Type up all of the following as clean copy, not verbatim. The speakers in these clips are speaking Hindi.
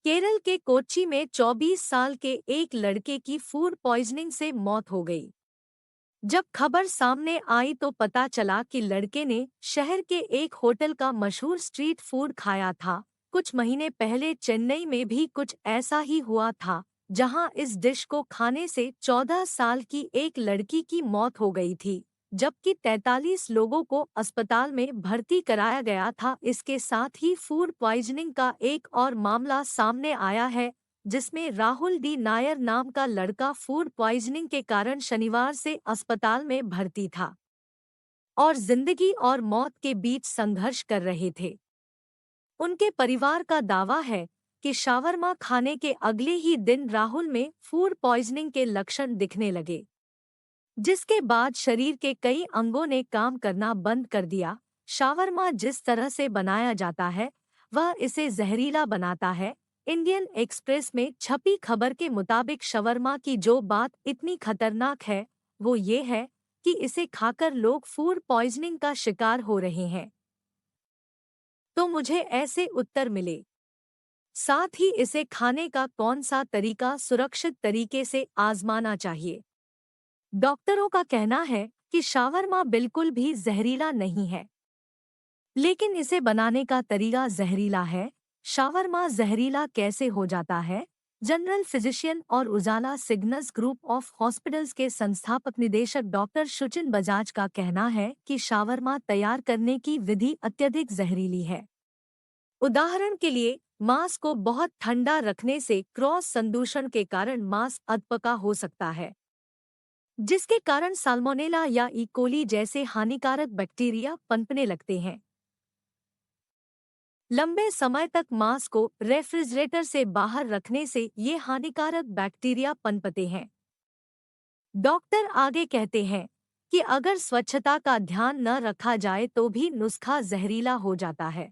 केरल के कोच्चि में 24 साल के एक लड़के की फूड पॉइजनिंग से मौत हो गई। जब खबर सामने आई तो पता चला कि लड़के ने शहर के एक होटल का मशहूर स्ट्रीट फूड खाया था। कुछ महीने पहले चेन्नई में भी कुछ ऐसा ही हुआ था, जहां इस डिश को खाने से 14 साल की एक लड़की की मौत हो गई थी, जबकि 43 लोगों को अस्पताल में भर्ती कराया गया था। इसके साथ ही फूड पॉइजनिंग का एक और मामला सामने आया है, जिसमें राहुल डी नायर नाम का लड़का फूड पॉइजनिंग के कारण शनिवार से अस्पताल में भर्ती था और जिंदगी और मौत के बीच संघर्ष कर रहे थे। उनके परिवार का दावा है कि शावरमा खाने के अगले ही दिन राहुल में फूड पॉइजनिंग के लक्षण दिखने लगे, जिसके बाद शरीर के कई अंगों ने काम करना बंद कर दिया। शावरमा जिस तरह से बनाया जाता है वह इसे जहरीला बनाता है। इंडियन एक्सप्रेस में छपी खबर के मुताबिक शवरमा की जो बात इतनी खतरनाक है वो ये है कि इसे खाकर लोग फूड पॉइजनिंग का शिकार हो रहे हैं। तो मुझे ऐसे उत्तर मिले। साथ ही इसे खाने का कौन सा तरीका सुरक्षित तरीके से आजमाना चाहिए। डॉक्टरों का कहना है कि शावरमा बिल्कुल भी जहरीला नहीं है, लेकिन इसे बनाने का तरीका जहरीला है। शावरमा जहरीला कैसे हो जाता है? जनरल फिजिशियन और उजाला सिग्नस ग्रुप ऑफ हॉस्पिटल्स के संस्थापक निदेशक डॉक्टर शुचिन बजाज का कहना है कि शावरमा तैयार करने की विधि अत्यधिक जहरीली है। उदाहरण के लिए, मांस को बहुत ठंडा रखने से क्रॉस संदूषण के कारण मांस अधपका हो सकता है, जिसके कारण साल्मोनेला या ई कोली जैसे हानिकारक बैक्टीरिया पनपने लगते हैं। लंबे समय तक मांस को रेफ्रिजरेटर से बाहर रखने से ये हानिकारक बैक्टीरिया पनपते हैं। डॉक्टर आगे कहते हैं कि अगर स्वच्छता का ध्यान न रखा जाए तो भी नुस्खा जहरीला हो जाता है।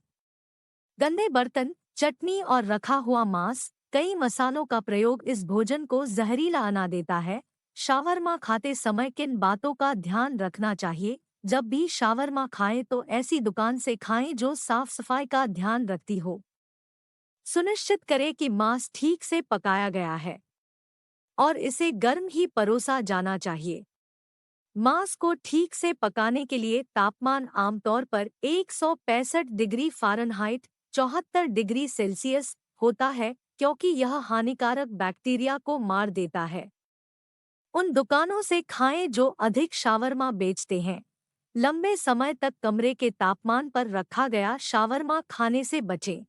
गंदे बर्तन, चटनी और रखा हुआ मांस, कई मसालों का प्रयोग इस भोजन को जहरीला बना देता है। शावरमा खाते समय किन बातों का ध्यान रखना चाहिए? जब भी शावरमा खाएं तो ऐसी दुकान से खाएं जो साफ सफाई का ध्यान रखती हो। सुनिश्चित करें कि मांस ठीक से पकाया गया है और इसे गर्म ही परोसा जाना चाहिए। मांस को ठीक से पकाने के लिए तापमान आमतौर पर 165 डिग्री फ़ारेनहाइट 74 डिग्री सेल्सियस होता है, क्योंकि यह हानिकारक बैक्टीरिया को मार देता है। उन दुकानों से खाएं जो अधिक शावरमा बेचते हैं। लंबे समय तक कमरे के तापमान पर रखा गया शावरमा खाने से बचें।